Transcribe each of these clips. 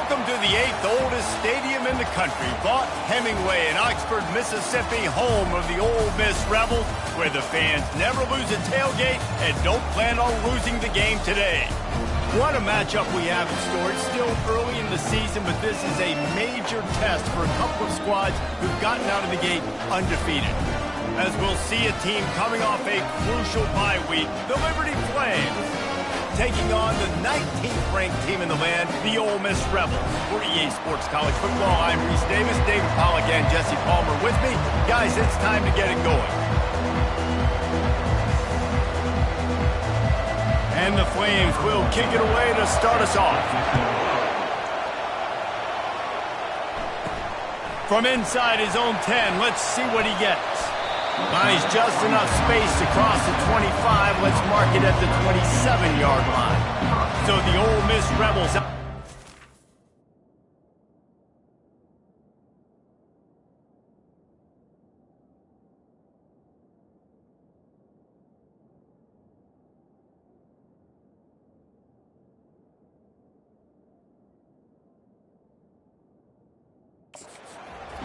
Welcome to the 8th oldest stadium in the country, Vaught Hemingway in Oxford, Mississippi, home of the Ole Miss Rebels, where the fans never lose a tailgate and don't plan on losing the game today. What a matchup we have in store. It's still early in the season, but this is a major test for a couple of squads who've gotten out of the gate undefeated. As we'll see a team coming off a crucial bye week, the Liberty Flames, taking on the 19th ranked team in the land, the Ole Miss Rebels. For EA Sports College Football, I'm Reese Davis, David Pollack, and Jesse Palmer with me. Guys, it's time to get it going. And the Flames will kick it away to start us off. From inside his own 10, let's see what he gets. Nice, just enough space to cross the 25. Let's mark it at the 27-yard line. So the Ole Miss Rebels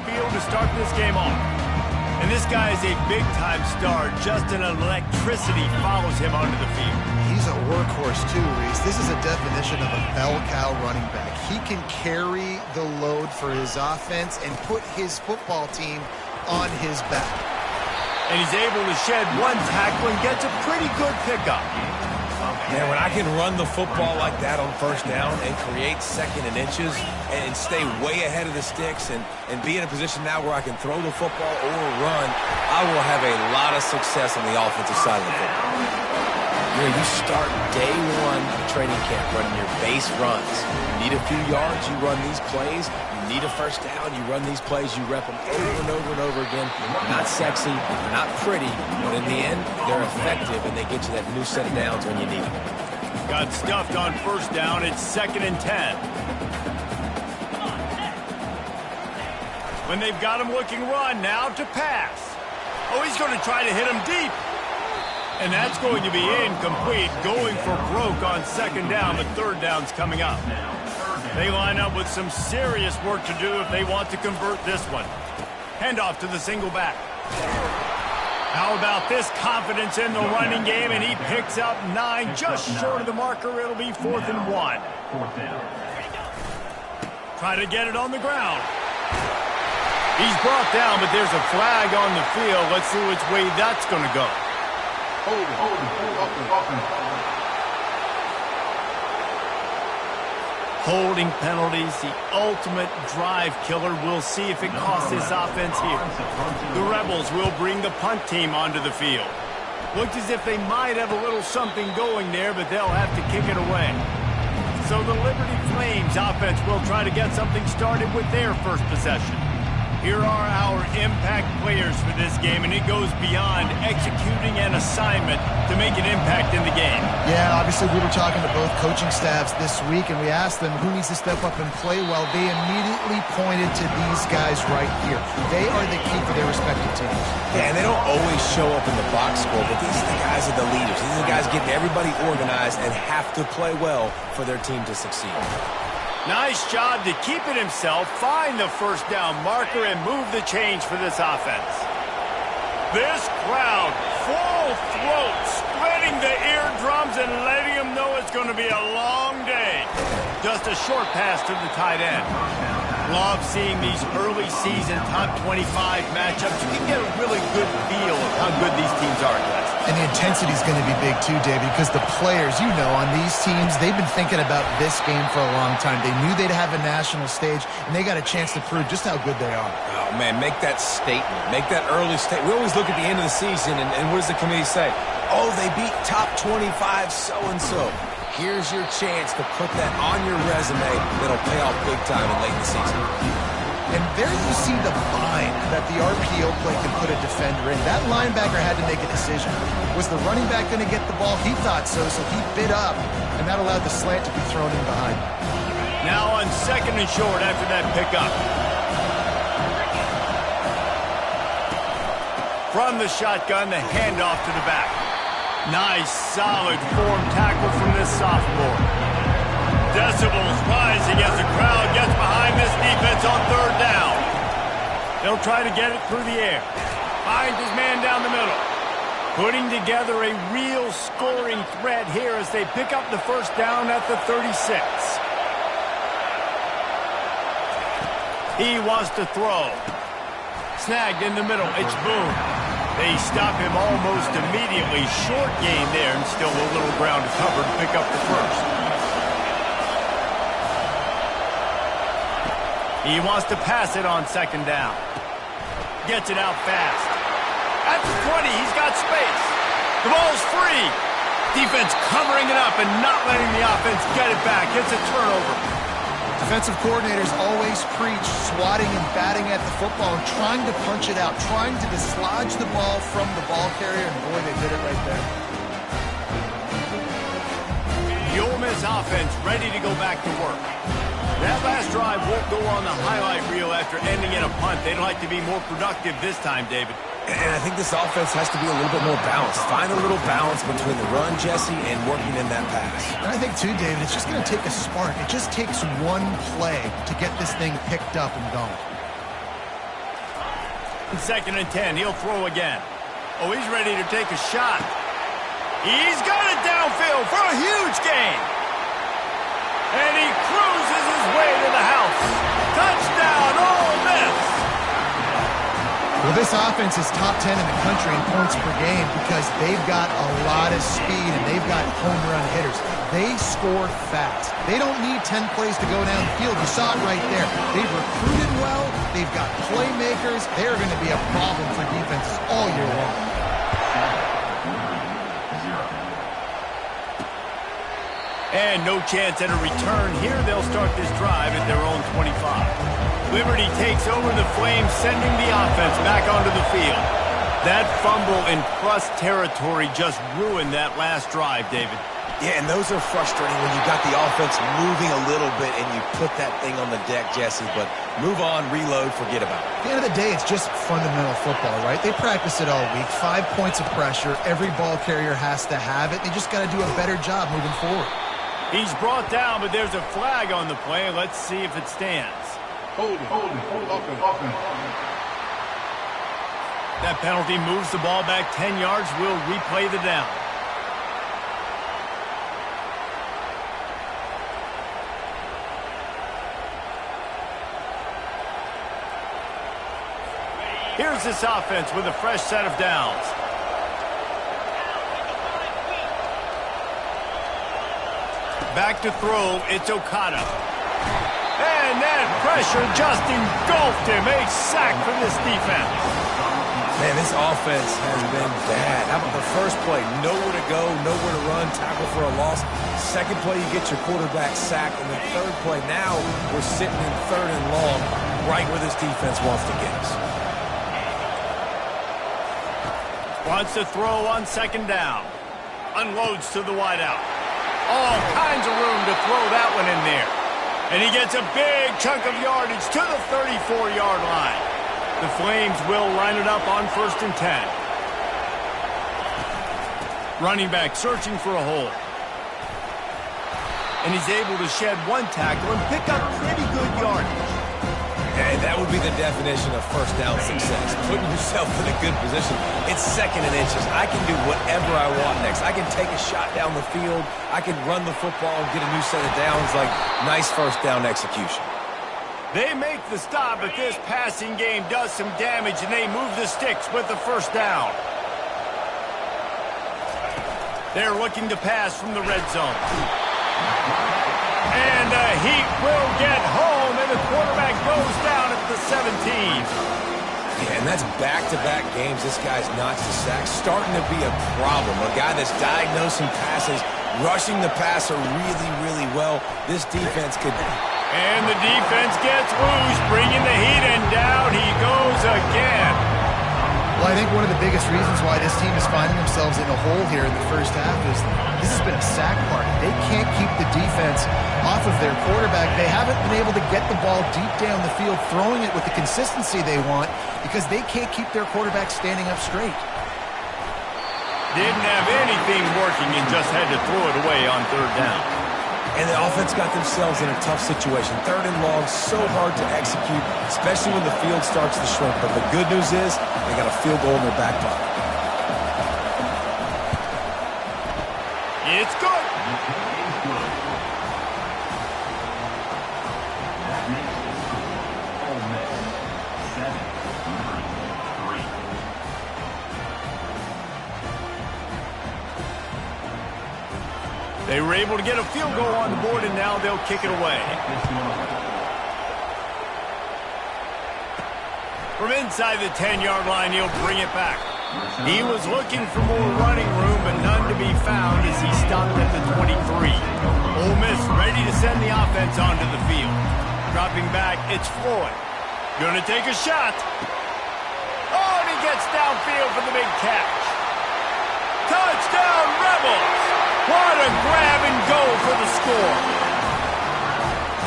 field to start this game off. And this guy is a big-time star. Just an electricity follows him onto the field. He's a workhorse too, Reese. This is a definition of a bell cow running back. He can carry the load for his offense and put his football team on his back. And he's able to shed one tackle and gets a pretty good pickup. Man, when I can run the football like that on first down and create second and inches and stay way ahead of the sticks and be in a position now where I can throw the football or run, I will have a lot of success on the offensive side of the football. You know, you start day one training camp running your base runs. You need a few yards, you run these plays. You need a first down, you run these plays, you rep them over and over and over again. They're not sexy, they're not pretty, but in the end, they're effective and they get you that new set of downs when you need them. Got stuffed on first down. It's 2nd and 10. When they've got him looking run, now to pass. Oh, he's going to try to hit him deep. And that's going to be incomplete. Going for broke on second down, but third down's coming up. They line up with some serious work to do if they want to convert this one. Handoff to the single back. How about this confidence in the running game, and he picks up 9, just short of the marker. It'll be 4th and 1. Try to get it on the ground. He's brought down, but there's a flag on the field. Let's see which way that's going to go. Holding penalties, the ultimate drive killer. We'll see if it costs this offense here. The Rebels will bring the punt team onto the field. Looks as if they might have a little something going there, but they'll have to kick it away. So the Liberty Flames offense will try to get something started with their first possession. Here are our impact players for this game, and it goes beyond executing an assignment to make an impact in the game. Yeah, obviously we were talking to both coaching staffs this week, and we asked them who needs to step up and play well. They immediately pointed to these guys right here. They are the key for their respective teams. Yeah, and they don't always show up in the box score, but these are the guys that are the leaders. These are the guys getting everybody organized and have to play well for their team to succeed. Nice job to keep it himself, find the first down marker, and move the change for this offense. This crowd, full throat, spreading the eardrums and letting them know it's going to be a long day. Just a short pass to the tight end. Love seeing these early season top 25 matchups. You can get a really good feel of how good these teams are, guys. And the intensity is going to be big too, David, because the players, you know, on these teams, they've been thinking about this game for a long time. They knew they'd have a national stage, and they got a chance to prove just how good they are. Oh, man, make that statement. Make that early statement. We always look at the end of the season, and what does the committee say? Oh, they beat top 25 so-and-so. Here's your chance to put that on your resume that'll pay off big time in late in the season. And there you see the bind that the RPO play can put a defender in. That linebacker had to make a decision. Was the running back going to get the ball? He thought so, so he bit up, and that allowed the slant to be thrown in behind. Now on 2nd and short after that pickup. From the shotgun, the handoff to the back. Nice, solid form tackle from this sophomore. Decibels rising as the crowd gets behind this defense on third down. They'll try to get it through the air. Finds his man down the middle. Putting together a real scoring threat here as they pick up the first down at the 36. He wants to throw. Snagged in the middle. It's Boone. They stop him almost immediately. Short gain there and still a little ground to cover to pick up the first. He wants to pass it on second down. Gets it out fast. At the 20, he's got space. The ball's free. Defense covering it up and not letting the offense get it back. It's a turnover. Defensive coordinators always preach swatting and batting at the football and trying to punch it out, trying to dislodge the ball from the ball carrier, and boy, they did it right there. The Ole Miss offense ready to go back to work. That last drive won't go on the highlight reel after ending in a punt. They'd like to be more productive this time, David. And I think this offense has to be a little bit more balanced. Find a little balance between the run, Jesse, and working in that pass. And I think, too, David, it's just going to take a spark. It just takes one play to get this thing picked up and going. Second and 10, he'll throw again. Oh, he's ready to take a shot. He's got it downfield for a huge gain. And he cruises his way to the house. Touchdown, Ole Miss. Well, this offense is top 10 in the country in points per game because they've got a lot of speed and they've got home run hitters. They score fast. They don't need 10 plays to go down the field. You saw it right there. They've recruited well. They've got playmakers. They're going to be a problem for defenses all year long. And no chance at a return here. They'll start this drive at their own 25. Liberty takes over the Flames, sending the offense back onto the field. That fumble in plus territory just ruined that last drive, David. Yeah, and those are frustrating when you got the offense moving a little bit and you put that thing on the deck, Jesse. But move on, reload, forget about it. At the end of the day, it's just fundamental football, right? They practice it all week. 5 points of pressure. Every ball carrier has to have it. They just got to do a better job moving forward. He's brought down, but there's a flag on the play. Let's see if it stands. Hold it. That penalty moves the ball back 10 yards. We'll replay the down. Here's this offense with a fresh set of downs. Back to throw, it's Okada. And that pressure just engulfed him. A sack for this defense. Man, this offense has been bad. How about the first play? Nowhere to go, nowhere to run, tackle for a loss. Second play, you get your quarterback sacked. And the third play, now we're sitting in third and long, right where this defense wants to get us. Wants to throw on second down. Unloads to the wideout. All kinds of room to throw that one in there. And he gets a big chunk of yardage to the 34-yard line. The Flames will line it up on 1st and 10. Running back searching for a hole. And he's able to shed one tackle and pick up pretty good yardage. And that would be the definition of first down success. Putting yourself in a good position. It's second and inches. I can do whatever I want next. I can take a shot down the field. I can run the football and get a new set of downs. Like, nice first down execution. They make the stop, but this passing game does some damage, and they move the sticks with the first down. They're looking to pass from the red zone. And the Heat will get home, and the quarterback goes down at the 17. Yeah, and that's back-to-back games. This guy's notched a sack. Starting to be a problem. A guy that's diagnosing passes, rushing the passer really, really well. This defense could... And the defense gets loose, bringing the Heat, and down he goes again. Well, I think one of the biggest reasons why this team is finding themselves in a hole here in the first half is this has been a sack party. They can't keep the defense off of their quarterback. They haven't been able to get the ball deep down the field, throwing it with the consistency they want because they can't keep their quarterback standing up straight. Didn't have anything working and just had to throw it away on third down. And the offense got themselves in a tough situation. 3rd and long, so hard to execute, especially when the field starts to shrink. But the good news is they got a field goal in their back pocket. It's good. They were able to get a field goal on the board, and now they'll kick it away. From inside the 10-yard line, he'll bring it back. He was looking for more running room, but none to be found as he stopped at the 23. Ole Miss ready to send the offense onto the field. Dropping back, it's Floyd. Gonna take a shot. Oh, and he gets downfield for the big catch. Touchdown, Rebels! What a grab and go for the score.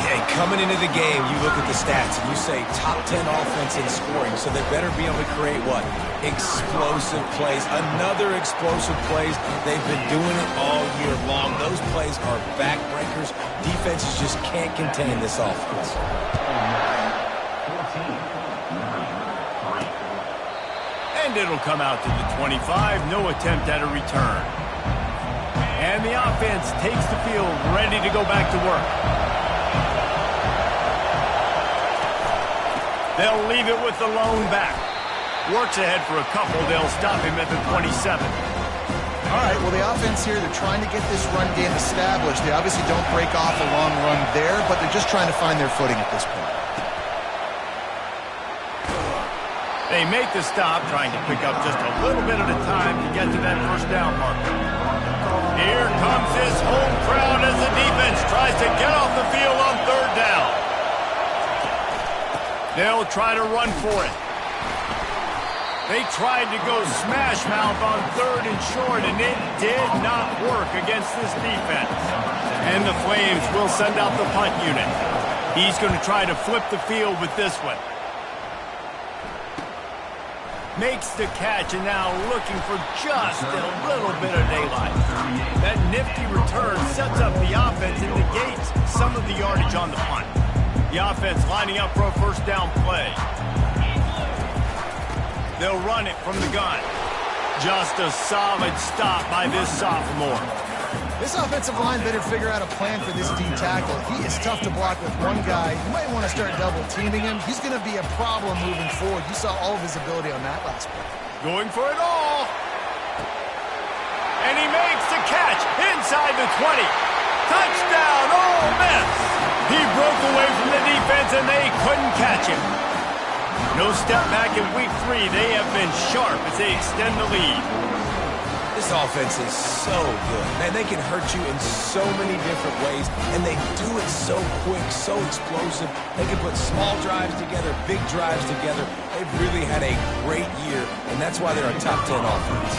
Yeah, coming into the game, you look at the stats and you say top 10 offense in scoring, so they better be able to create what? Explosive plays. Another explosive plays. They've been doing it all year long. Those plays are backbreakers. Defenses just can't contain this offense. And it'll come out to the 25. No attempt at a return. And the offense takes the field, ready to go back to work. They'll leave it with the lone back. Works ahead for a couple. They'll stop him at the 27. All right, well, the offense here, they're trying to get this run game established. They obviously don't break off a long run there, but they're just trying to find their footing at this point. They make the stop, trying to pick up just a little bit at a time to get to that first down marker. Here comes this home crowd as the defense tries to get off the field on 3rd down. They'll try to run for it. They tried to go smash mouth on 3rd and short, and it did not work against this defense. And the Flames will send out the punt unit. He's going to try to flip the field with this one. Makes the catch, and now looking for just a little bit of daylight. That nifty return sets up the offense and negates some of the yardage on the punt. The offense lining up for a first down play. They'll run it from the gun. Just a solid stop by this sophomore. This offensive line better figure out a plan for this D tackle. He is tough to block with one guy. You might want to start double-teaming him. He's going to be a problem moving forward. You saw all of his ability on that last play. Going for it all. And he makes the catch inside the 20. Touchdown, Ole Miss. He broke away from the defense, and they couldn't catch him. No step back in week 3. They have been sharp as they extend the lead. This offense is so good. Man, they can hurt you in so many different ways, and they do it so quick, so explosive. They can put small drives together, big drives together. They've really had a great year, and that's why they're a top 10 offense.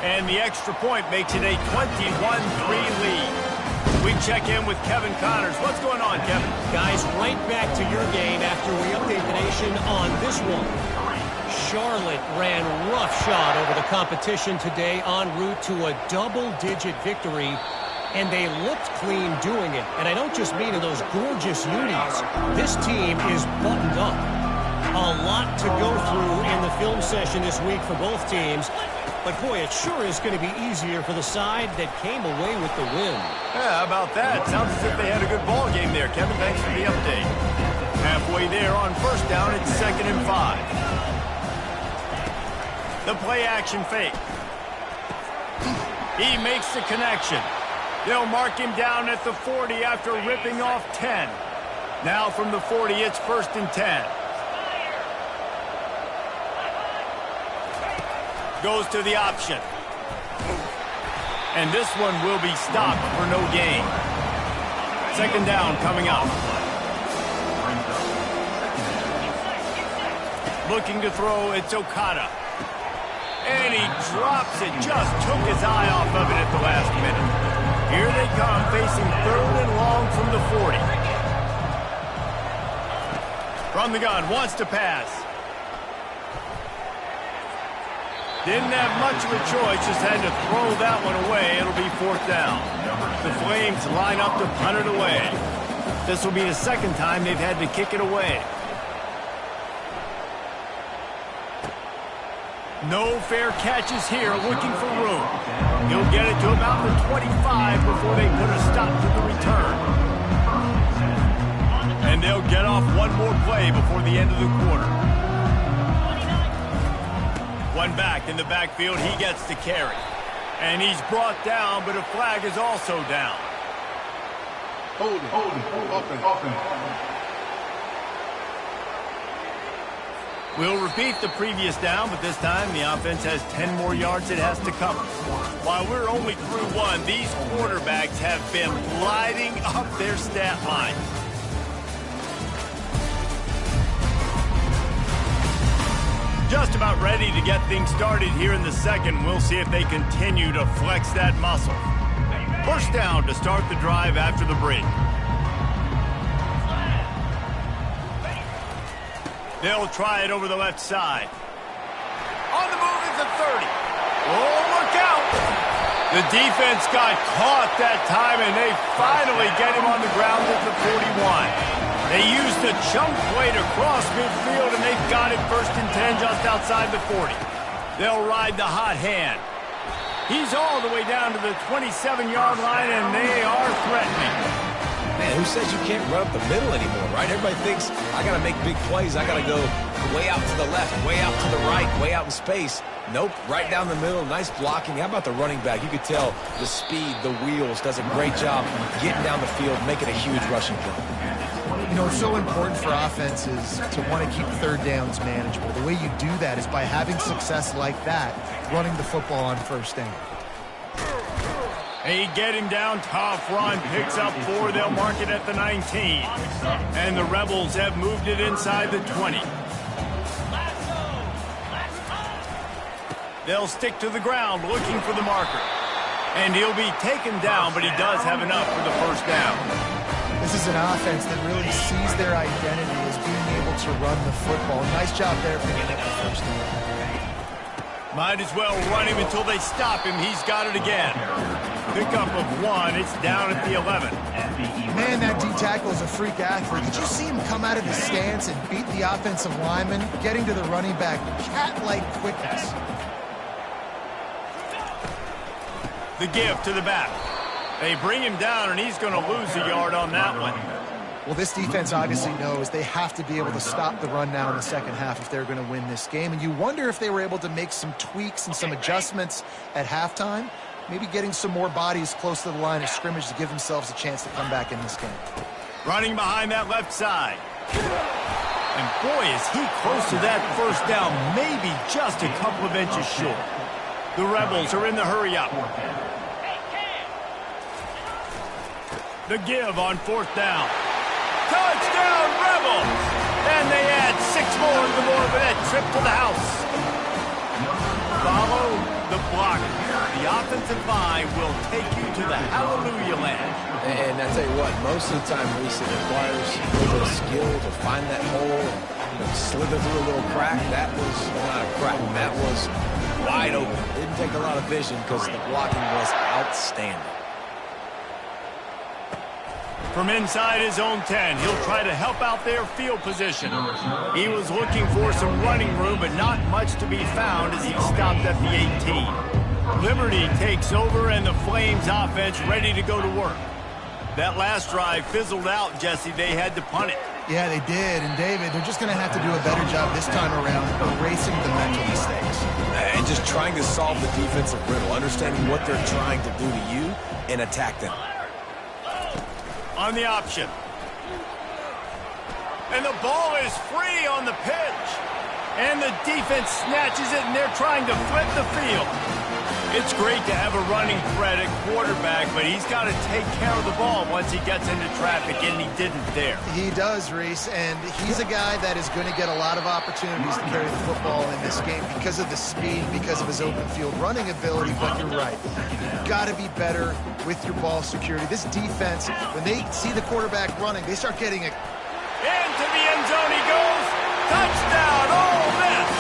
And the extra point makes it a 21-3 lead. We check in with Kevin Connors. What's going on, Kevin? Guys, right back to your game after we update the nation on this one. Charlotte ran roughshod over the competition today en route to a double-digit victory, and they looked clean doing it. And I don't just mean in those gorgeous unis. This team is buttoned up. A lot to go through in the film session this week for both teams. But, boy, it sure is going to be easier for the side that came away with the win. Yeah, how about that? Sounds as if they had a good ball game there. Kevin, thanks for the update. Halfway there on first down, it's 2nd and 5. The play-action fake. He makes the connection. They'll mark him down at the 40 after ripping off 10. Now from the 40, it's 1st and 10. Goes to the option. And this one will be stopped for no gain. 2nd down coming up. Looking to throw, it's Okada. And he drops it, just took his eye off of it at the last minute. Here they come, facing 3rd and long from the 40. From the gun, wants to pass. Didn't have much of a choice, just had to throw that one away. It'll be 4th down. The Flames line up to punt it away. This will be the second time they've had to kick it away. No fair catches here, looking for room. He'll get it to about the 25 before they put a stop to the return. And they'll get off one more play before the end of the quarter. One back in the backfield, he gets the carry. And he's brought down, but a flag is also down. We'll repeat the previous down, but this time the offense has 10 more yards it has to cover. While we're only through one, these quarterbacks have been lighting up their stat line. Just about ready to get things started here in the second. We'll see if they continue to flex that muscle. First down to start the drive after the break. They'll try it over the left side. On the move is the 30. Oh, look out! The defense got caught that time, and they finally get him on the ground at the 41. They used the chunk play to cross midfield, and they've got it 1st and 10 just outside the 40. They'll ride the hot hand. He's all the way down to the 27-yard line, and they are threatening. Man, who says you can't run up the middle anymore, right? Everybody thinks, I got to make big plays. I got to go way out to the left, way out to the right, way out in space. Nope, right down the middle, nice blocking. How about the running back? You could tell the speed, the wheels, does a great job getting down the field, making a huge rushing play. You know, it's so important for offenses to want to keep 3rd downs manageable. The way you do that is by having success like that, running the football on 1st down. They get him down, tough run, picks up 4, they'll mark it at the 19. And the Rebels have moved it inside the 20. They'll stick to the ground looking for the marker. And he'll be taken down, but he does have enough for the 1st down. This is an offense that really sees their identity as being able to run the football. Nice job there for getting the 1st down. Might as well run him until they stop him. He's got it again. Pickup of 1. It's down at the 11. Man, that D-tackle is a freak athlete. Did you see him come out of his stance and beat the offensive lineman, getting to the running back, cat-like quickness? The give to the back. They bring him down, and he's going to lose a yard on that one. Well, this defense obviously knows they have to be able to stop the run now in the second half if they're going to win this game. And you wonder if they were able to make some tweaks and some adjustments at halftime, maybe getting some more bodies close to the line of scrimmage to give themselves a chance to come back in this game. Running behind that left side. And boy, is he close to that 1st down, maybe just a couple of inches short. The Rebels are in the hurry-up. The give on 4th down. Touchdown, Rebels! And they add 6 more to the board for that trip to the house. Follow the block. The offensive line will take you to the hallelujah land. And I tell you what, most of the time, Reese, it requires a little bit of skill to find that hole and slither through a little crack. That was not a crack. That was wide open. Didn't take a lot of vision because the blocking was outstanding. From inside his own 10, he'll try to help out their field position. He was looking for some running room, but not much to be found as he stopped at the 18. Liberty takes over, and the Flames offense ready to go to work. That last drive fizzled out, Jesse. They had to punt it. Yeah, they did. And, David, they're just going to have to do a better job this time around erasing the mental mistakes. And just trying to solve the defensive riddle, understanding what they're trying to do to you and attack them. On the option. And the ball is free on the pitch. And the defense snatches it, and they're trying to flip the field. It's great to have a running threat at quarterback, but he's got to take care of the ball once he gets into traffic, and he didn't there. He does, Reese, and he's a guy that is going to get a lot of opportunities to carry the football in this game because of the speed, because of his open field running ability, but you're right. You've got to be better with your ball security. This defense, when they see the quarterback running, they start getting it. Into the end zone he goes. Touchdown, Ole Miss.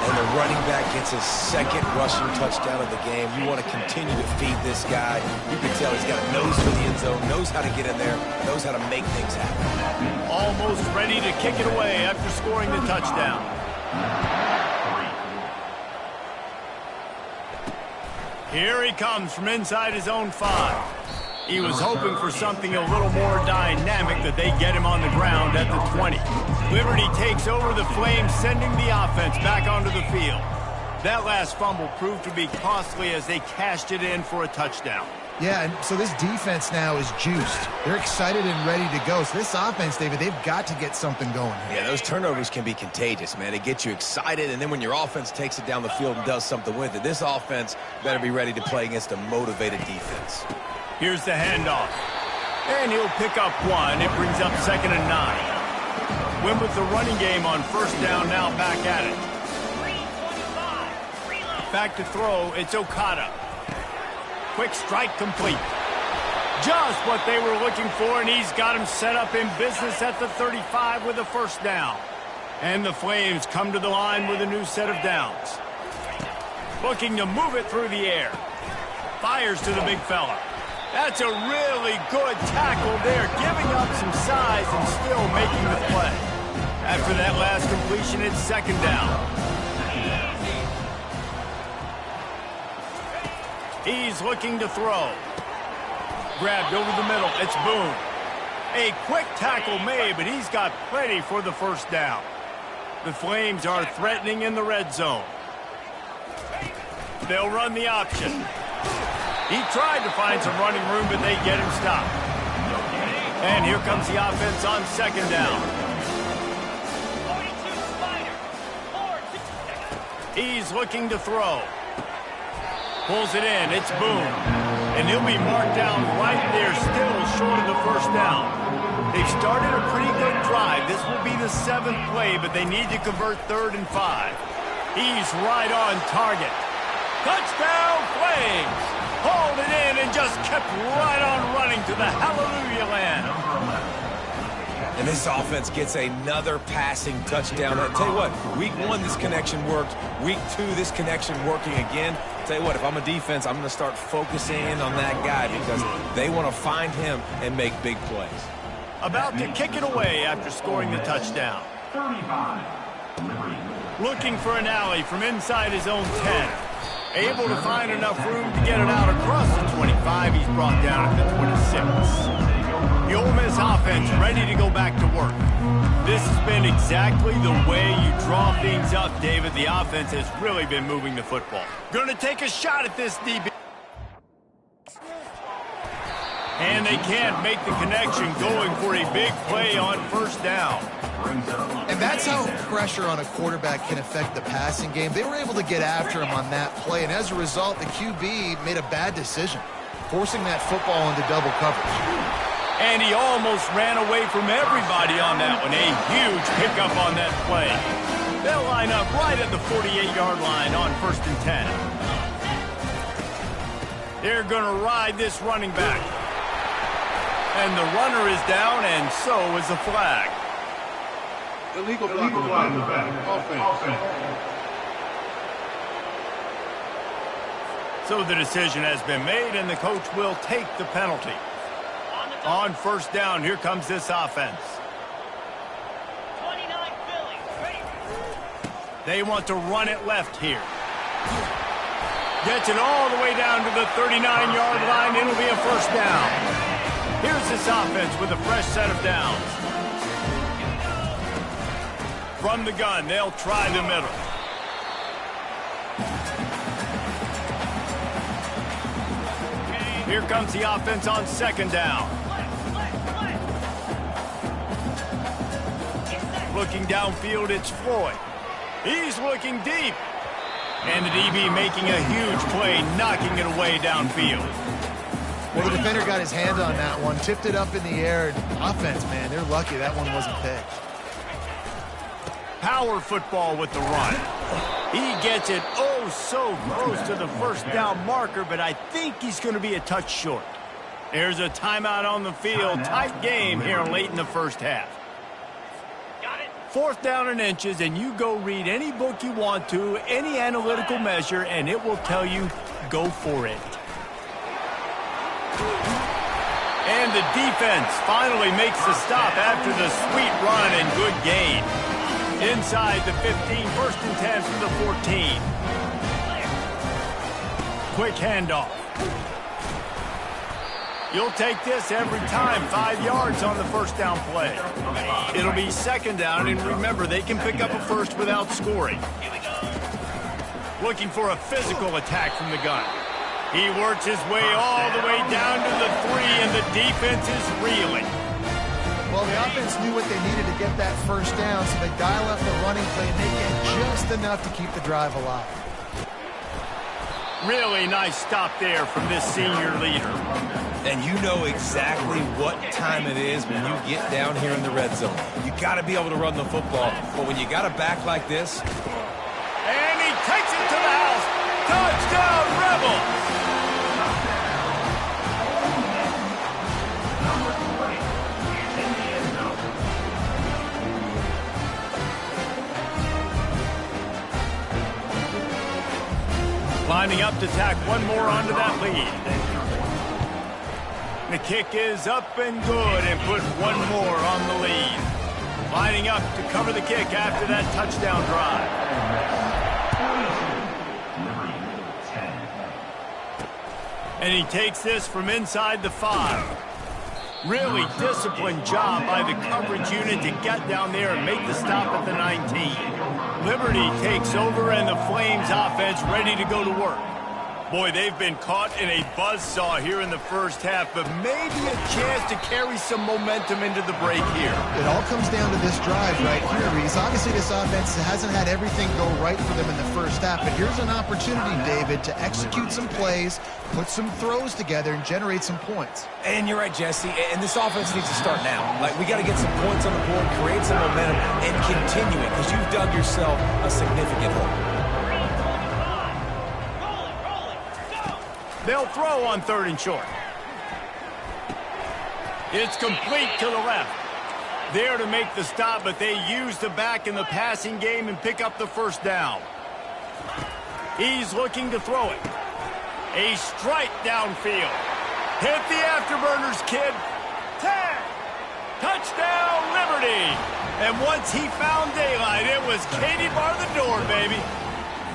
And the a running back gets his second rushing touchdown of the game, you want to continue to feed this guy. You can tell he's got a nose for the end zone, knows how to get in there, knows how to make things happen. Almost ready to kick it away after scoring the touchdown. Here he comes from inside his own 5. He was hoping for something a little more dynamic, that they get him on the ground at the 20. Liberty takes over the Flames, sending the offense back onto the field. That last fumble proved to be costly as they cashed it in for a touchdown. Yeah, and so this defense now is juiced. They're excited and ready to go. So this offense, David, they've got to get something going here. Yeah, those turnovers can be contagious, man. They get you excited, and then when your offense takes it down the field and does something with it, this offense better be ready to play against a motivated defense. Here's the handoff. And he'll pick up 1. It brings up 2nd and 9. Win with the running game on first down, now back at it. Back to throw, it's Okada. Quick strike complete. Just what they were looking for, and he's got him set up in business at the 35 with a first down. And the Flames come to the line with a new set of downs. Looking to move it through the air. Fires to the big fella. That's a really good tackle there, giving up some size and still making the play. After that last completion, it's 2nd down. He's looking to throw. Grabbed over the middle. It's Boone. A quick tackle made, but he's got plenty for the first down. The Flames are threatening in the red zone. They'll run the option. He tried to find some running room, but they get him stopped. And here comes the offense on 2nd down. He's looking to throw. Pulls it in. It's Boone. And he'll be marked down right there, still short of the first down. They've started a pretty good drive. This will be the 7th play, but they need to convert 3rd and 5. He's right on target. Touchdown, Flames! Hauled it in and just kept right on running to the hallelujah land. And this offense gets another passing touchdown. I tell you what, week 1, this connection worked. Week 2, this connection working again. I tell you what, if I'm a defense, I'm going to start focusing in on that guy because they want to find him and make big plays. About to kick it away after scoring the touchdown. Looking for an alley from inside his own 10. Able to find enough room to get it out across the 25. He's brought down at the 26. The Ole Miss offense ready to go back to work. This has been exactly the way you draw things up, David. The offense has really been moving the football. Going to take a shot at this DB. And they can't make the connection, going for a big play on first down. And that's how pressure on a quarterback can affect the passing game. They were able to get after him on that play, and as a result, the QB made a bad decision, forcing that football into double coverage. And he almost ran away from everybody on that one. A huge pickup on that play. They'll line up right at the 48-yard line on 1st and 10. They're going to ride this running back. And the runner is down, and so is the flag. Illegal flag in the back. Offense. So the decision has been made, and the coach will take the penalty. On first down, here comes this offense. 29 Philly, ready. They want to run it left here. Gets it all the way down to the 39-yard line. It'll be a first down. Here's this offense with a fresh set of downs. From the gun, they'll try the middle. Here comes the offense on 2nd down. Looking downfield, it's Floyd. He's looking deep. And the DB making a huge play, knocking it away downfield. Well, the defender got his hand on that one, tipped it up in the air. Offense, man, they're lucky that one wasn't picked. Power football with the run. He gets it oh so close to the first down marker, but I think he's going to be a touch short. There's a timeout on the field. Tight game here late in the first half. Got it. 4th down and inches, and you go read any book you want to, any analytical measure, and it will tell you, go for it. And the defense finally makes the stop after the sweet run and good gain. Inside the 15, 1st and 10 from the 14. Quick handoff. You'll take this every time, 5 yards on the 1st down play. It'll be 2nd down, and remember, they can pick up a first without scoring. Looking for a physical attack from the gun. He works his way all the way down to the 3, and the defense is reeling. Well, the offense knew what they needed to get that 1st down, so they dial up the running play, and they get just enough to keep the drive alive. Really nice stop there from this senior leader. And you know exactly what time it is when you get down here in the red zone. You got to be able to run the football, but when you got a back like this... And he takes it to the house. Touchdown, Rebels! Lining up to tack one more onto that lead. The kick is up and good and put one more on the lead. Lining up to cover the kick after that touchdown drive. And he takes this from inside the 5. Really disciplined job by the coverage unit to get down there and make the stop at the 19. Liberty takes over and the Flames offense ready to go to work. Boy, they've been caught in a buzzsaw here in the 1st half, but maybe a chance to carry some momentum into the break here. It all comes down to this drive right here, Reese. Obviously, this offense hasn't had everything go right for them in the 1st half, but here's an opportunity, David, to execute some plays, put some throws together, and generate some points. And you're right, Jesse, and this offense needs to start now. Like, we got to get some points on the board, create some momentum, and continue it, because you've dug yourself a significant hole. They'll throw on 3rd and short. It's complete to the left. There to make the stop, but they use the back in the passing game and pick up the 1st down. He's looking to throw it. A strike downfield. Hit the afterburners, kid. 10. Touchdown, Liberty. And once he found daylight, it was Katie bar the door, baby.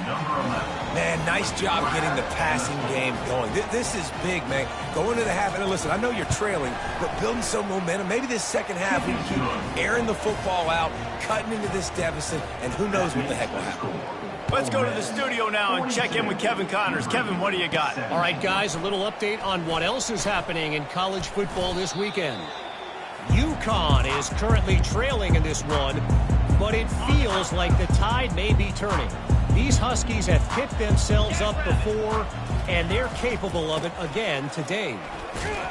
Number 11. Man, nice job getting the passing game going. This is big, man. Going to the half, and listen, I know you're trailing, but building some momentum. Maybe this 2nd half we can keep airing the football out, cutting into this deficit, and who knows what the heck will happen. Let's go to the studio now and check in with Kevin Connors. Kevin, what do you got? All right, guys, a little update on what else is happening in college football this weekend. UConn is currently trailing in this one, but it feels like the tide may be turning. These Huskies have picked themselves up before, and they're capable of it again today.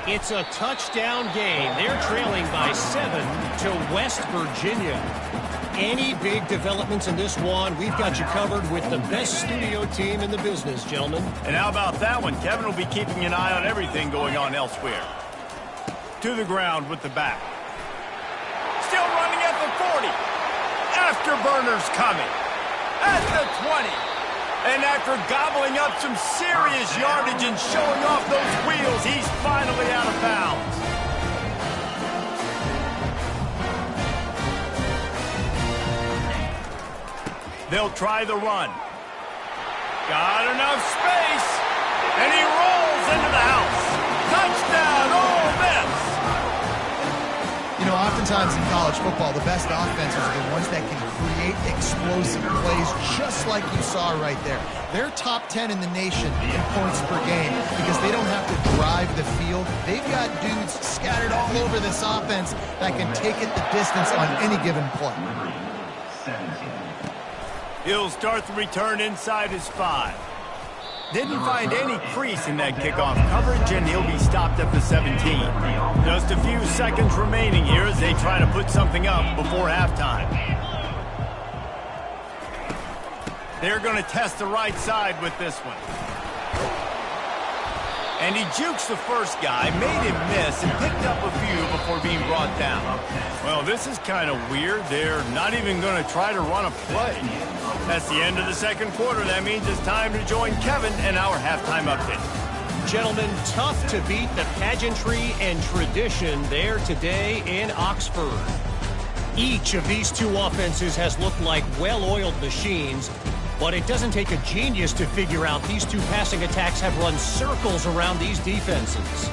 It's a touchdown game. They're trailing by 7 to West Virginia. Any big developments in this one, we've got you covered with the best studio team in the business, gentlemen. And how about that one? Kevin will be keeping an eye on everything going on elsewhere. To the ground with the back. Still running at the 40. Afterburners coming. At the 20. And after gobbling up some serious yardage and showing off those wheels, he's finally out of bounds. They'll try the run. Got enough space. And he rolls into the house. Touchdown, Ole Miss. You know, oftentimes in college football, the best offenses are the ones that can create explosive plays just like you saw right there. They're top 10 in the nation in points per game because they don't have to drive the field. They've got dudes scattered all over this offense that can take it the distance on any given play. He'll start the return inside his 5. Didn't find any crease in that kickoff coverage, and he'll be stopped at the 17. Just a few seconds remaining here as they try to put something up before halftime. They're going to test the right side with this one. And he jukes the first guy, made him miss, and picked up a few before being brought down. Well, this is kind of weird. They're not even going to try to run a play. That's the end of the second quarter. That means it's time to join Kevin and our halftime update. Gentlemen, tough to beat the pageantry and tradition there today in Oxford. Each of these two offenses has looked like well-oiled machines, but it doesn't take a genius to figure out these two passing attacks have run circles around these defenses.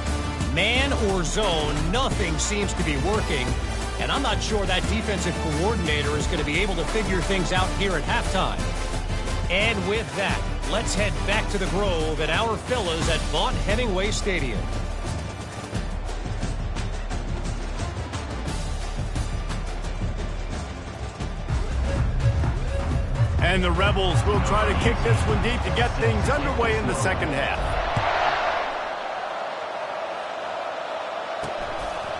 Man or zone, nothing seems to be working, and I'm not sure that defensive coordinator is going to be able to figure things out here at halftime. And with that, let's head back to the Grove and our fellas at Vaught-Hemingway Stadium. And the Rebels will try to kick this one deep to get things underway in the second half.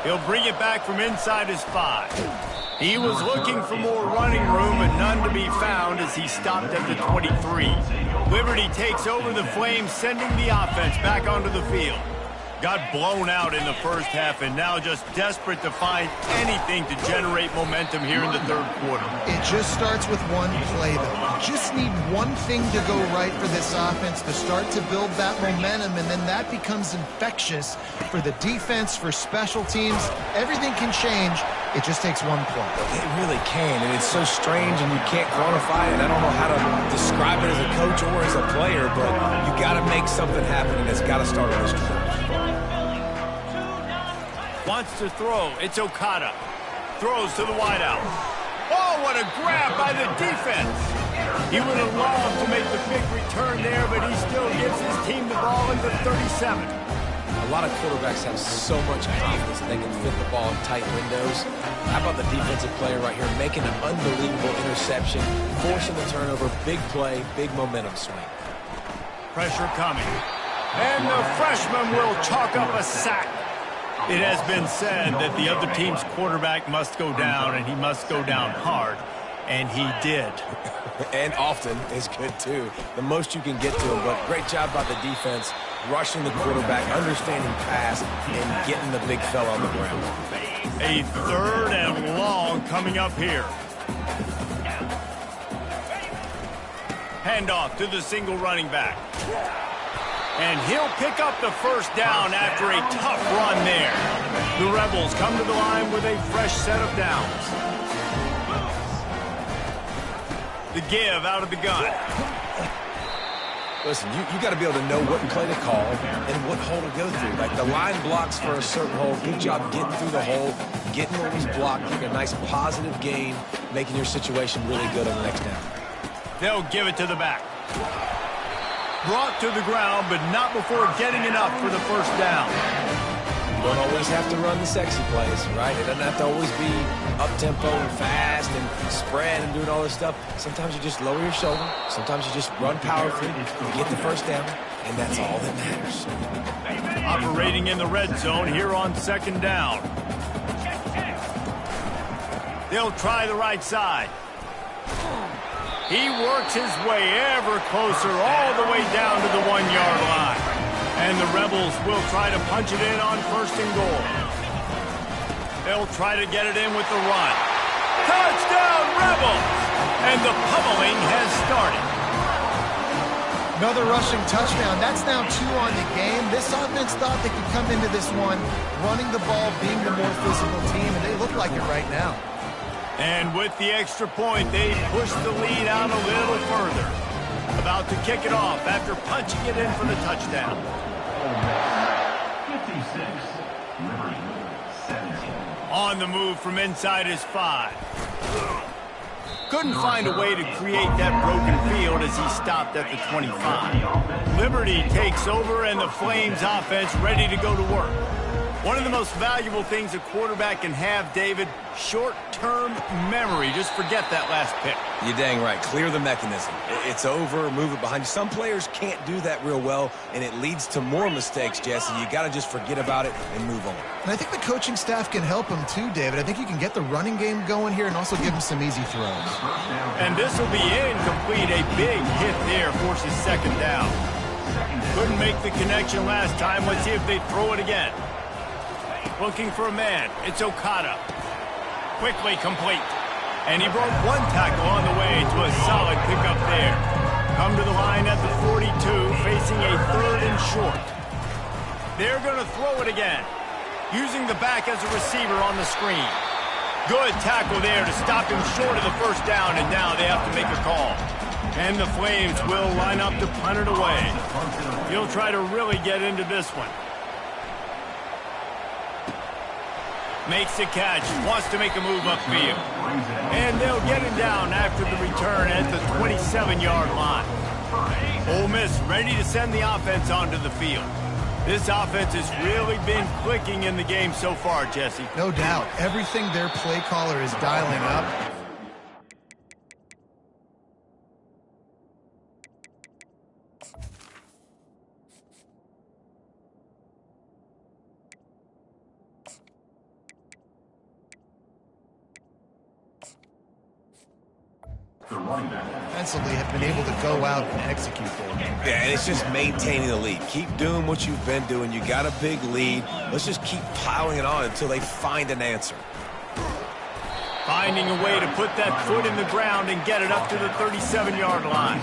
He'll bring it back from inside his 5. He was looking for more running room, but none to be found as he stopped at the 23. Liberty takes over the Flames, sending the offense back onto the field. Got blown out in the first half and now just desperate to find anything to generate momentum here in the third quarter. It just starts with one play, though. You just need one thing to go right for this offense to start to build that momentum, and then that becomes infectious for the defense, for special teams. Everything can change. It just takes one play. It really can, and it's so strange, and you can't quantify it. I don't know how to describe it as a coach or as a player, but you got to make something happen, and it's got to start on this court. Wants to throw. It's Okada. Throws to the wideout. Oh, what a grab by the defense. He would have loved to make the big return there, but he still gives his team the ball at the 37. A lot of quarterbacks have so much confidence that they can fit the ball in tight windows. How about the defensive player right here making an unbelievable interception, forcing the turnover, big play, big momentum swing. Pressure coming. And the freshman will chalk up a sack. It has been said that the other team's quarterback must go down, and he must go down hard, and he did. And often is good, too. The most you can get to him, but great job by the defense, rushing the quarterback, understanding pass, and getting the big fella on the ground. A third and long coming up here. Handoff to the single running back. And he'll pick up the first down after a tough run there. The Rebels come to the line with a fresh set of downs. The give out of the gun. Listen, you got to be able to know what play to call and what hole to go through. Like the line blocks for a certain hole. Good job getting through the hole, getting what was blocked, getting a nice positive gain, making your situation really good on the next down. They'll give it to the back. Brought to the ground, but not before getting enough for the first down. You don't always have to run the sexy plays, right? It doesn't have to always be up-tempo and fast and spread and doing all this stuff. Sometimes you just lower your shoulder. Sometimes you just run powerfully. You get the first down, and that's all that matters. Operating in the red zone here on second down. They'll try the right side. He works his way ever closer all the way down to the 1-yard line. And the Rebels will try to punch it in on first and goal. They'll try to get it in with the run. Touchdown, Rebels! And the pummeling has started. Another rushing touchdown. That's now 2 on the game. This offense thought they could come into this one running the ball, being the more physical team, and they look like it right now. And with the extra point, they push the lead out a little further. About to kick it off after punching it in for the touchdown. 56, Liberty, 17. On the move from inside his 5. Couldn't find a way to create that broken field as he stopped at the 25. Liberty takes over and the Flames offense ready to go to work. One of the most valuable things a quarterback can have, David, short-term memory. Just forget that last pick. You're dang right. Clear the mechanism. It's over, move it behind you. Some players can't do that real well, and it leads to more mistakes, Jesse. You got to just forget about it and move on. And I think the coaching staff can help him too, David. I think you can get the running game going here and also give him some easy throws. And this will be incomplete. A big hit there forces second down. Couldn't make the connection last time. Let's see if they throw it again. Looking for a man. It's Okada. Quickly complete. And he broke one tackle on the way to a solid pickup there. Come to the line at the 42, facing a 3rd and short. They're going to throw it again, using the back as a receiver on the screen. Good tackle there to stop him short of the first down, and now they have to make a call. And the Flames will line up to punt it away. He'll try to really get into this one. Makes the catch, wants to make a move upfield. And they'll get him down after the return at the 27-yard line. Ole Miss ready to send the offense onto the field. This offense has really been clicking in the game so far, Jesse. No doubt. Everything their play caller is dialing up. Defensively have been able to go out and execute there. Yeah, and it's just maintaining the lead. Keep doing what you've been doing. You got a big lead. Let's just keep piling it on until they find an answer. Finding a way to put that foot in the ground and get it up to the 37-yard line.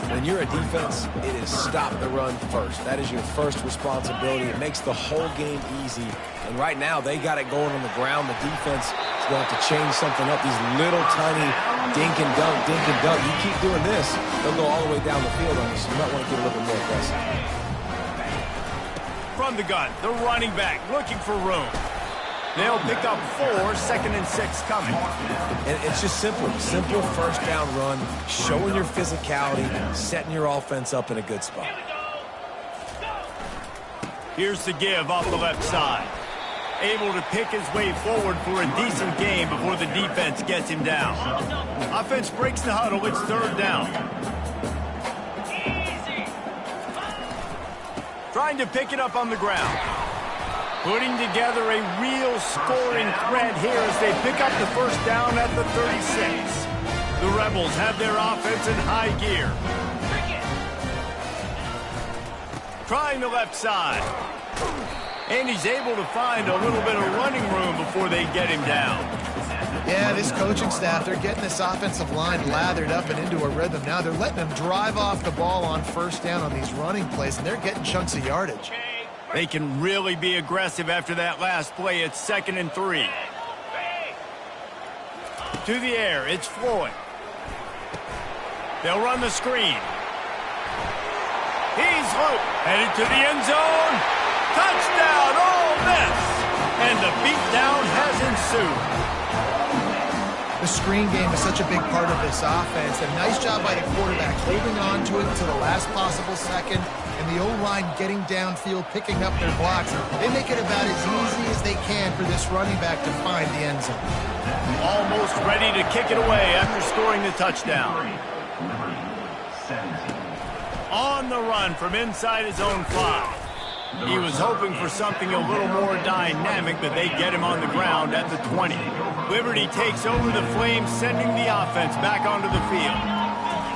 When you're a defense, it is stop the run first. That is your first responsibility. It makes the whole game easy. And right now, they got it going on the ground. The defense is going to have to change something up. These little tiny dink and dunk, dink and dunk. You keep doing this, they'll go all the way down the field on you, so you might want to get a little bit more aggressive. From the gun, the running back looking for room. They'll pick up 4, 2nd and 6 coming. And it's just simple. Simple first down run, showing your physicality, setting your offense up in a good spot. Here's the give off the left side. Able to pick his way forward for a decent game before the defense gets him down. Offense breaks the huddle. It's 3rd down. Trying to pick it up on the ground. Putting together a real scoring threat here as they pick up the first down at the 36. The Rebels have their offense in high gear. Trying the left side. And he's able to find a little bit of running room before they get him down. Yeah, this coaching staff, they're getting this offensive line lathered up and into a rhythm. Now they're letting them drive off the ball on first down on these running plays, and they're getting chunks of yardage. They can really be aggressive after that last play. It's 2nd and 3. To the air, it's Floyd. They'll run the screen. He's loose. Headed to the end zone. Touchdown, Ole Miss. And the beatdown has ensued. The screen game is such a big part of this offense. A nice job by the quarterback holding on to it until the last possible second, and the O-line getting downfield, picking up their blocks. They make it about as easy as they can for this running back to find the end zone. Almost ready to kick it away after scoring the touchdown. On the run from inside his own 5. He was hoping for something a little more dynamic, but they get him on the ground at the 20. Liberty takes over the Flames, sending the offense back onto the field.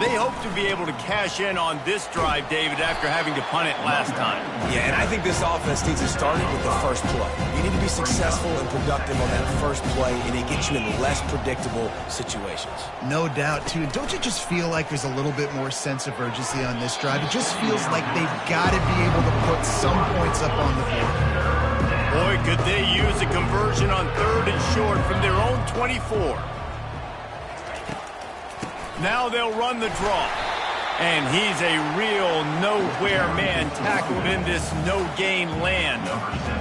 They hope to be able to cash in on this drive, David, after having to punt it last time. Yeah, and I think this offense needs to start it with the first play. You need to be successful and productive on that first play, and it gets you in less predictable situations. No doubt, too. Don't you just feel like there's a little bit more sense of urgency on this drive? It just feels like they've got to be able to put some points up on the board. Boy, could they use a conversion on 3rd and short from their own 24. Now they'll run the draw. And he's a real nowhere man tackled in this no-gain land.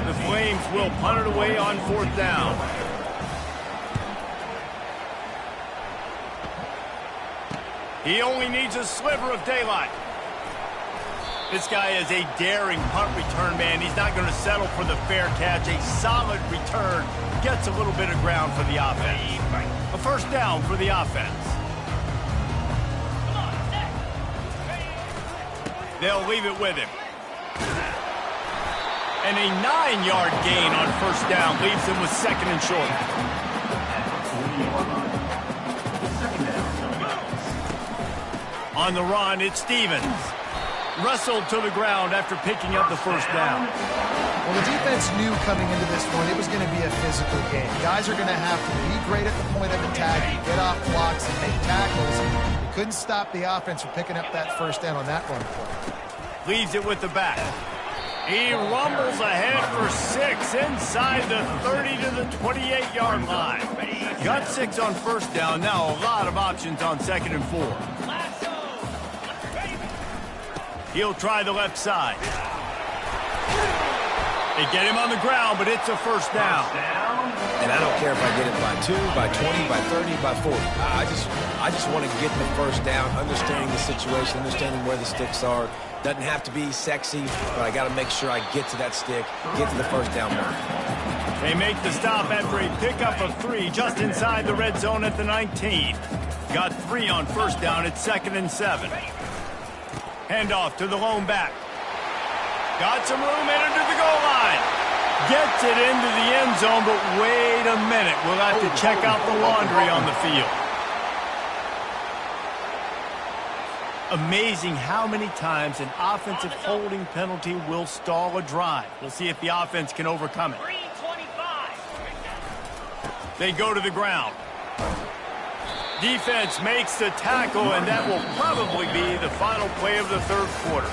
The Flames will punt it away on 4th down. He only needs a sliver of daylight. This guy is a daring punt return man. He's not going to settle for the fair catch. A solid return gets a little bit of ground for the offense. A first down for the offense. They'll leave it with him. And a 9-yard gain on first down leaves him with 2nd and short. On the run, it's Stevens. wrestled to the ground after picking up the first down. Well, the defense knew coming into this one it was going to be a physical game. Guys are going to have to be great at the point of attack, get off blocks, and make tackles. They couldn't stop the offense from picking up that first down on that one play. Leaves it with the back. He rumbles ahead for 6 inside the 30 to the 28-yard line. Got 6 on first down. Now a lot of options on 2nd and 4. He'll try the left side. They get him on the ground, but it's a first down. And I don't care if I get it by 2, by 20, by 30, by 40. I just want to get the first down, understanding the situation, understanding where the sticks are. Doesn't have to be sexy, but I got to make sure I get to that stick, get to the first down mark. They make the stop after a pickup of 3 just inside the red zone at the 19. Got 3 on first down at 2nd and 7. Handoff to the lone back. Got some room in under the goal line. Gets it into the end zone, but wait a minute. We'll have to check out the laundry on the field. Amazing how many times an offensive holding penalty will stall a drive. We'll see if the offense can overcome it. They go to the ground. Defense makes the tackle, and that will probably be the final play of the third quarter.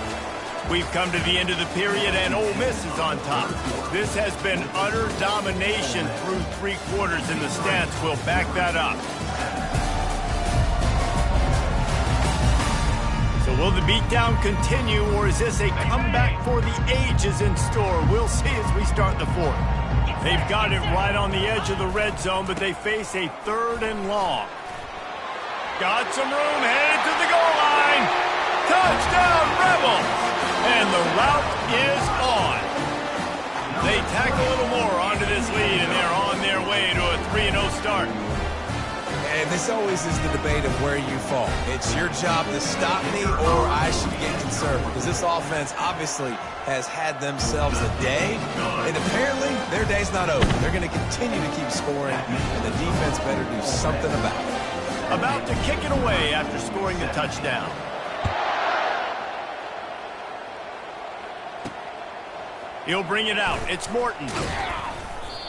We've come to the end of the period, and Ole Miss is on top. This has been utter domination through 3 quarters, and the stats will back that up. So will the beatdown continue, or is this a comeback for the ages in store? We'll see as we start the fourth. They've got it right on the edge of the red zone, but they face a 3rd and long. Got some room, headed to the goal line. Touchdown, Rebels! And the route is on. They tack a little more onto this lead, and they're on their way to a 3-0 start. And this always is the debate of where you fall. It's your job to stop me, or I should get conservative. Because this offense obviously has had themselves a day, and apparently their day's not over. They're going to continue to keep scoring, and the defense better do something about it. About to kick it away after scoring the touchdown. He'll bring it out. It's Morton.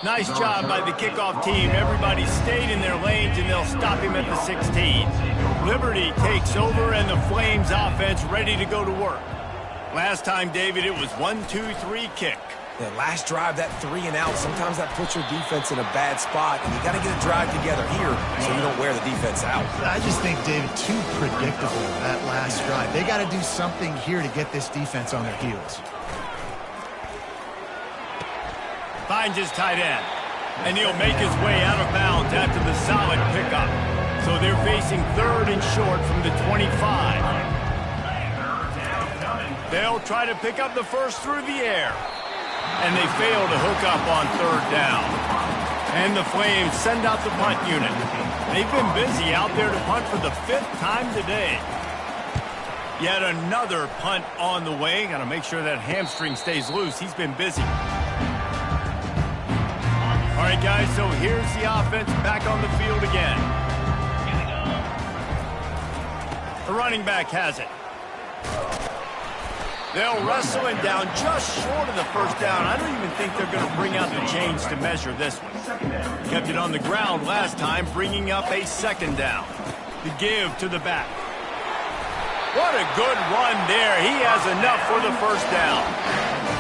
Nice job by the kickoff team. Everybody stayed in their lanes, and they'll stop him at the 16. Liberty takes over, and the Flames offense ready to go to work. Last time, David, it was 1-2-3 kick. The last drive, that 3 and out, sometimes that puts your defense in a bad spot, and you got to get a drive together here so you don't wear the defense out. I just think, David, too predictable, that last drive. They got to do something here to get this defense on their heels. Finds his tight end, and he'll make his way out of bounds after the solid pickup. So they're facing 3rd and short from the 25. They'll try to pick up the first through the air, and they fail to hook up on 3rd down. And the Flames send out the punt unit. They've been busy out there to punt for the 5th time today. Yet another punt on the way. Got to make sure that hamstring stays loose. He's been busy. All right, guys, so here's the offense back on the field again. The running back has it. They'll wrestle him down just short of the first down. I don't even think they're going to bring out the chains to measure this one. Kept it on the ground last time, bringing up a 2nd down. The give to the back. What a good run there. He has enough for the first down.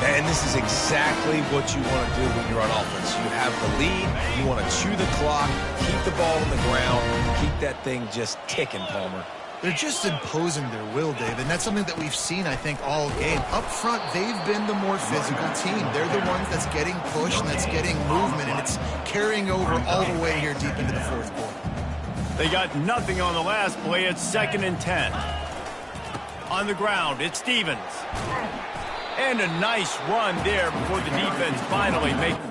And this is exactly what you want to do when you're on offense. You have the lead, you want to chew the clock, keep the ball on the ground, keep that thing just ticking, Palmer. They're just imposing their will, David, and that's something that we've seen, I think, all game. Up front, they've been the more physical team. They're the ones that's getting pushed and that's getting movement, and it's carrying over all the way here deep into the 4th quarter. They got nothing on the last play. It's 2nd and 10. On the ground, it's Stevens. And a nice run there before the defense finally makes it.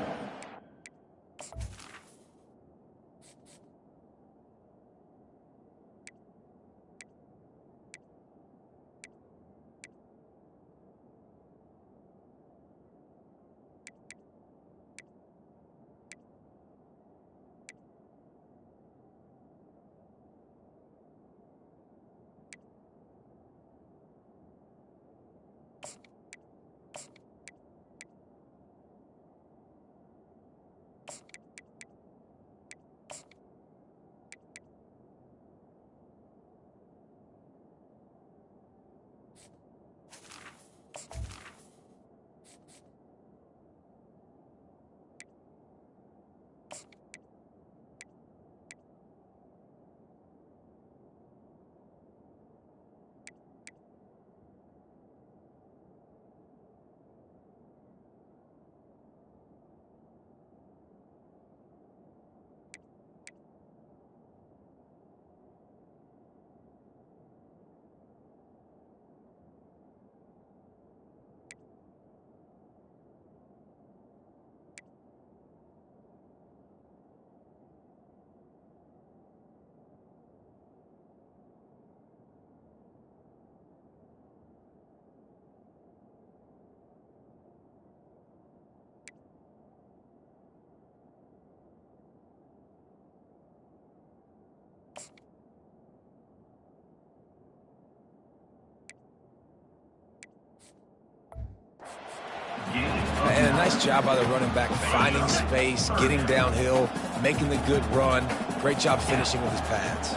Nice job by the running back, finding space, getting downhill, making the good run. Great job finishing with his pads.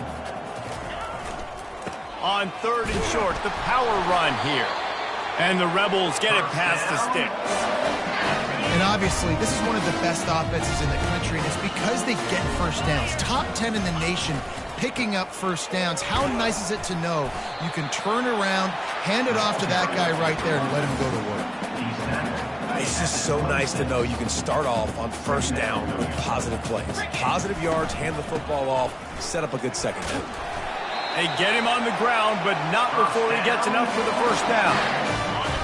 On 3rd and short, the power run here. And the Rebels get it past the sticks. And obviously, this is one of the best offenses in the country, and it's because they get first downs. Top 10 in the nation picking up first downs. How nice is it to know you can turn around, hand it off to that guy right there, and let him go to work? It's just so nice to know you can start off on first down with positive plays. Positive yards, hand the football off, set up a good second down. They get him on the ground, but not before he gets enough for the first down.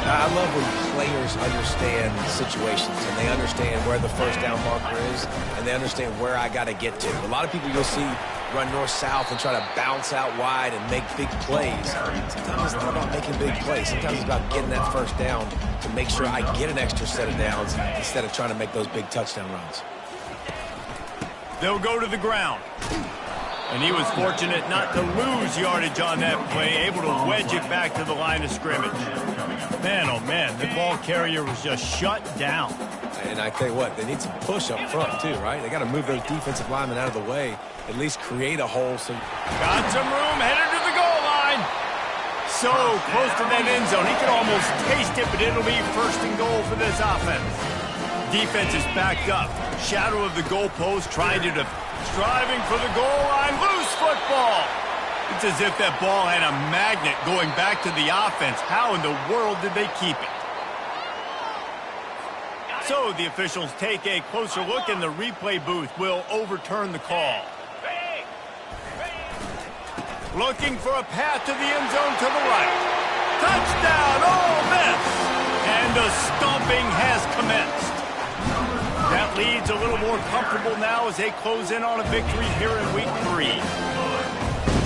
I love when players understand situations and they understand where the first down marker is and they understand where I got to get to. A lot of people you'll see run north-south and try to bounce out wide and make big plays. Sometimes it's not about making big plays. Sometimes it's about getting that first down to make sure I get an extra set of downs instead of trying to make those big touchdown runs. They'll go to the ground. And he was fortunate not to lose yardage on that play, able to wedge it back to the line of scrimmage. Man, oh man, the ball carrier was just shut down. And I tell you what, they need some push up front too, right? They got to move those defensive linemen out of the way, at least create a hole. Got some room, headed to the goal line. So close to that end zone, he could almost taste it, but it'll be 1st and goal for this offense. Defense is backed up. Shadow of the goalpost, striving for the goal line. Loose football. It's as if that ball had a magnet going back to the offense. How in the world did they keep it? So the officials take a closer look, and the replay booth will overturn the call. Looking for a path to the end zone to the right. Touchdown, Ole Miss! And the stomping has commenced. That lead's a little more comfortable now as they close in on a victory here in Week 3.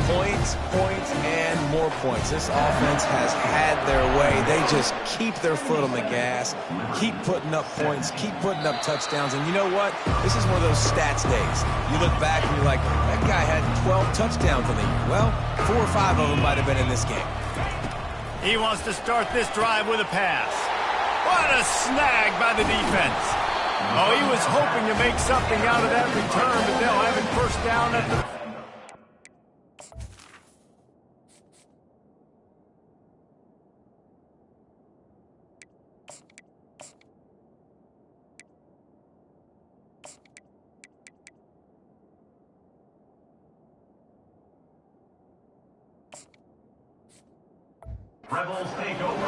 Points, points, and more points. This offense has had their way. They just keep their foot on the gas, keep putting up points, keep putting up touchdowns. And you know what? This is one of those stats days. You look back and you're like, that guy had 12 touchdowns in the year. Well, 4 or 5 of them might have been in this game. He wants to start this drive with a pass. What a snag by the defense. Oh, he was hoping to make something out of that return, but they'll have it first down at the... Rebels take over.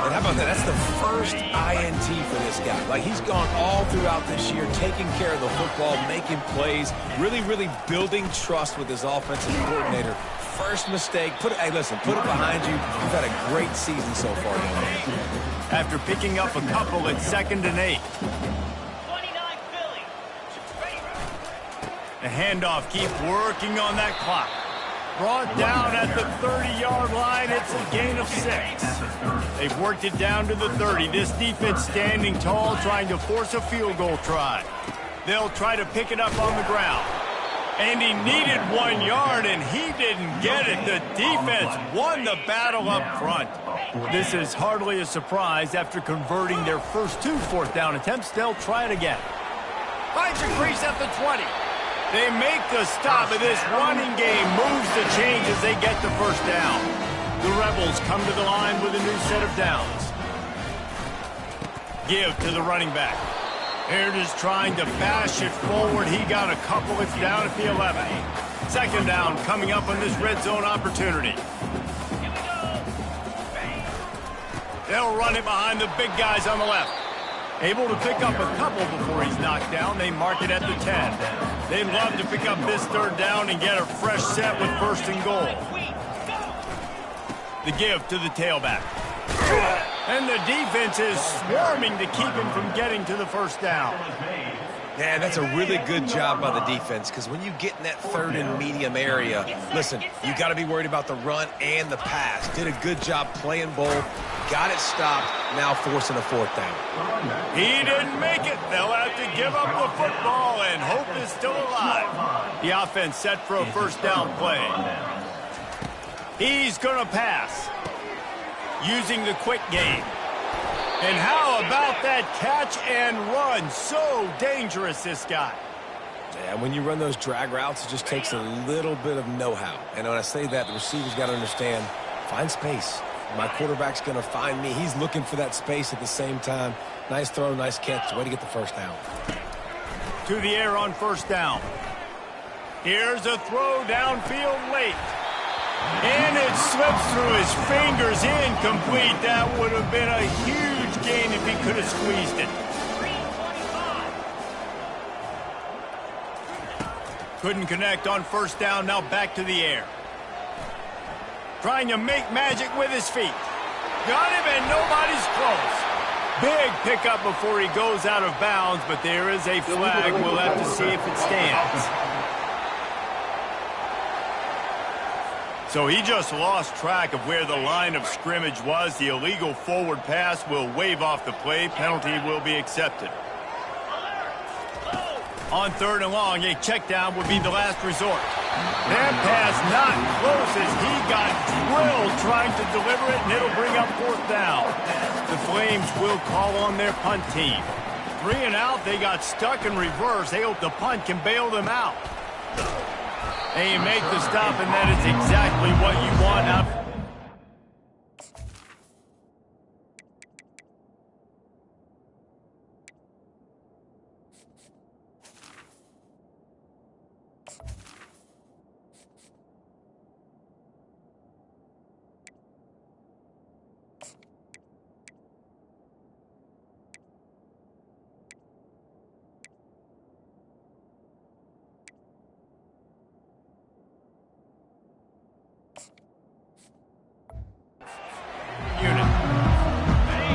And how about that? That's the first INT for this guy. Like, he's gone all throughout this year, taking care of the football, making plays, really, really building trust with his offensive coordinator. First mistake, hey, listen, put it behind you. You've had a great season so far, man. After picking up a couple at 2nd and 8. 29 Philly. The handoff keeps working on that clock. Brought down at the 30-yard line. It's a gain of 6. They've worked it down to the 30. This defense standing tall, trying to force a field goal try. They'll try to pick it up on the ground. And he needed 1 yard, and he didn't get it. The defense won the battle up front. This is hardly a surprise. After converting their first 2 fourth-down attempts, they'll try it again. Finds a crease at the 20. They make the stop, but this running game moves the change as they get the first down. The Rebels come to the line with a new set of downs. Give to the running back. Here just trying to bash it forward. He got a couple. It's down at the 11. 2nd down coming up on this red zone opportunity. They'll run it behind the big guys on the left. Able to pick up a couple before he's knocked down. They mark it at the 10. They'd love to pick up this 3rd down and get a fresh set with 1st and goal. The give to the tailback. And the defense is swarming to keep him from getting to the first down. Yeah, that's a really good job by the defense, because when you get in that 3rd and medium area, listen, you got to be worried about the run and the pass. Did a good job playing both, got it stopped, now forcing a 4th down. He didn't make it. They'll have to give up the football, and hope is still alive. The offense set for a first down play. He's going to pass using the quick game. And how about that catch and run? So dangerous, this guy. Yeah, when you run those drag routes, it just takes a little bit of know-how. And when I say that, the receiver's got to understand, find space. My quarterback's going to find me. He's looking for that space at the same time. Nice throw, nice catch. Way to get the first down. To the air on first down. Here's a throw downfield late. And it slips through his fingers, incomplete. That would have been a huge gain if he could have squeezed it. Couldn't connect on first down, now back to the air. Trying to make magic with his feet. Got him and nobody's close. Big pickup before he goes out of bounds, but there is a flag. We'll have to see if it stands. So he just lost track of where the line of scrimmage was. The illegal forward pass will wave off the play. Penalty will be accepted. On third and long, a check down would be the last resort. That pass not close as he got drilled trying to deliver it, and it'll bring up fourth down. The Flames will call on their punt team. 3 and out, they got stuck in reverse. They hope the punt can bail them out. They make the stop, and that is exactly what you want out.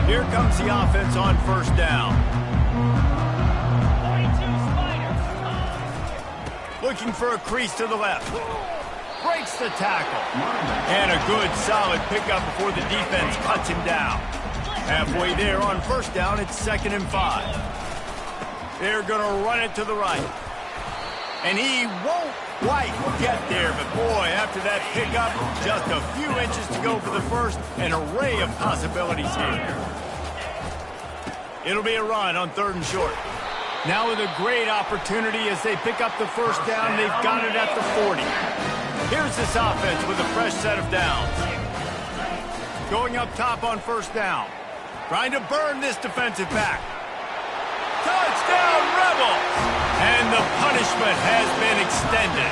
Here comes the offense on first down. Looking for a crease to the left. Breaks the tackle. And a good, solid pickup before the defense cuts him down. Halfway there on first down, it's 2nd and 5. They're going to run it to the right. And he won't quite get there, but boy, after that pickup, just a few inches to go for the first, an array of possibilities here. It'll be a run on 3rd and short. Now with a great opportunity as they pick up the first down, they've got it at the 40. Here's this offense with a fresh set of downs. Going up top on first down. Trying to burn this defensive back. Touchdown, Rebels! And the punishment has been extended.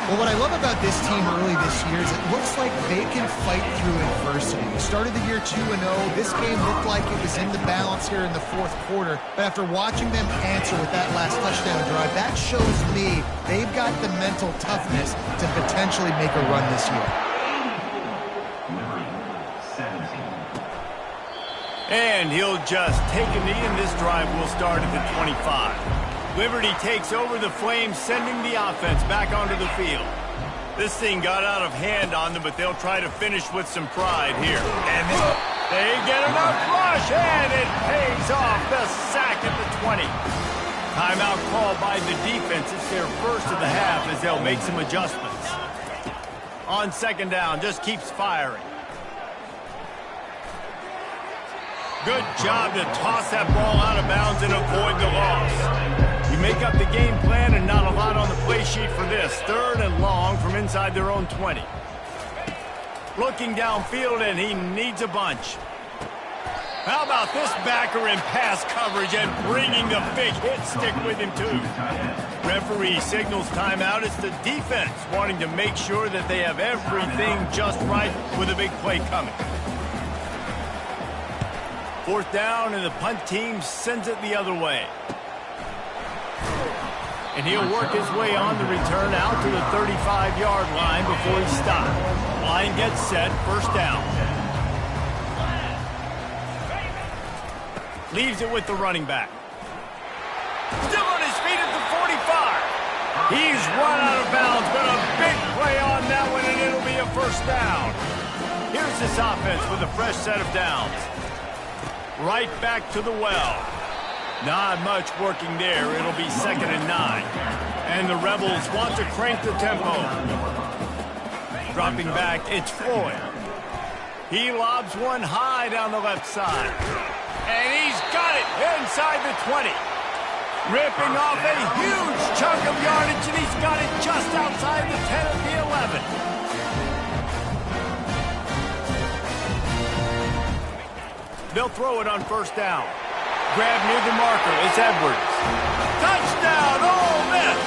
Well, what I love about this team early this year is it looks like they can fight through adversity. We started the year 2-0. This game looked like it was in the balance here in the 4th quarter. But after watching them answer with that last touchdown drive, that shows me they've got the mental toughness to potentially make a run this year. And he'll just take a knee, and this drive will start at the 25. Liberty takes over the Flames, sending the offense back onto the field. This thing got out of hand on them, but they'll try to finish with some pride here. And they get enough rush, and it pays off. The sack at the 20. Timeout called by the defense. It's their first of the half as they'll make some adjustments. On 2nd down, just keeps firing. Good job to toss that ball out of bounds and avoid the loss. You make up the game plan and not a lot on the play sheet for this. 3rd and long from inside their own 20. Looking downfield, and he needs a bunch. How about this backer in pass coverage and bringing the big hit stick with him, too? Referee signals timeout. It's the defense wanting to make sure that they have everything just right with a big play coming. 4th down, and the punt team sends it the other way. And he'll work his way on the return out to the 35-yard line before he stops. Line gets set, first down. Leaves it with the running back. Still on his feet at the 45. He's run out of bounds, but a big play on that one, and it'll be a first down. Here's this offense with a fresh set of downs. Right back to the well. Not much working there. It'll be 2nd and 9. And the Rebels want to crank the tempo. Dropping back, it's Floyd. He lobs one high down the left side. And he's got it inside the 20. Ripping off a huge chunk of yardage, and he's got it just outside the 10 of the 11. They'll throw it on first down. Grab near the marker is Edwards. Touchdown, Ole Miss!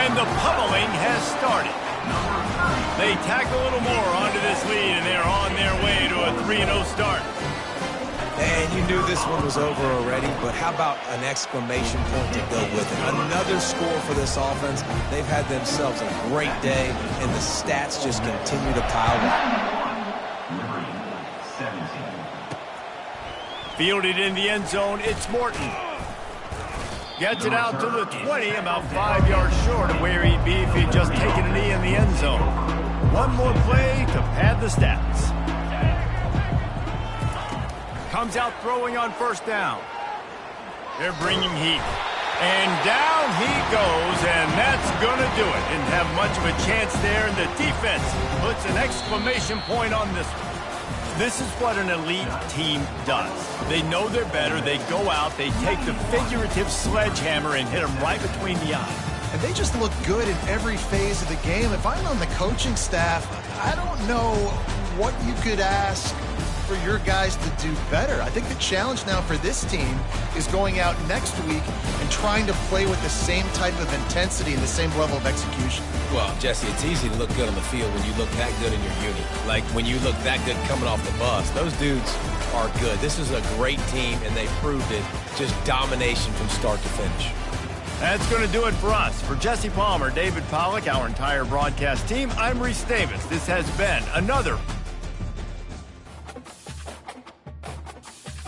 And the pummeling has started. They tack a little more onto this lead, and they're on their way to a 3-0 start. And you knew this one was over already, but how about an exclamation point to go with it? Another score for this offense. They've had themselves a great day, and the stats just continue to pile up. Fielded in the end zone, it's Morton. Gets it out to the 20, about 5 yards short of where he'd be if he'd just taken a knee in the end zone. One more play to pad the stats. Comes out throwing on first down. They're bringing heat. And down he goes, and that's going to do it. Didn't have much of a chance there, and the defense puts an exclamation point on this one. This is what an elite team does. They know they're better. They go out. They take the figurative sledgehammer and hit them right between the eyes. And they just look good in every phase of the game. If I'm on the coaching staff, I don't know what you could ask for your guys to do better. I think the challenge now for this team is going out next week and trying to play with the same type of intensity and the same level of execution. Well, Jesse, it's easy to look good on the field when you look that good in your uni. Like when you look that good coming off the bus. Those dudes are good. This is a great team, and they proved it. Just domination from start to finish. That's going to do it for us. For Jesse Palmer, David Pollack, our entire broadcast team, I'm Reese Davis. This has been another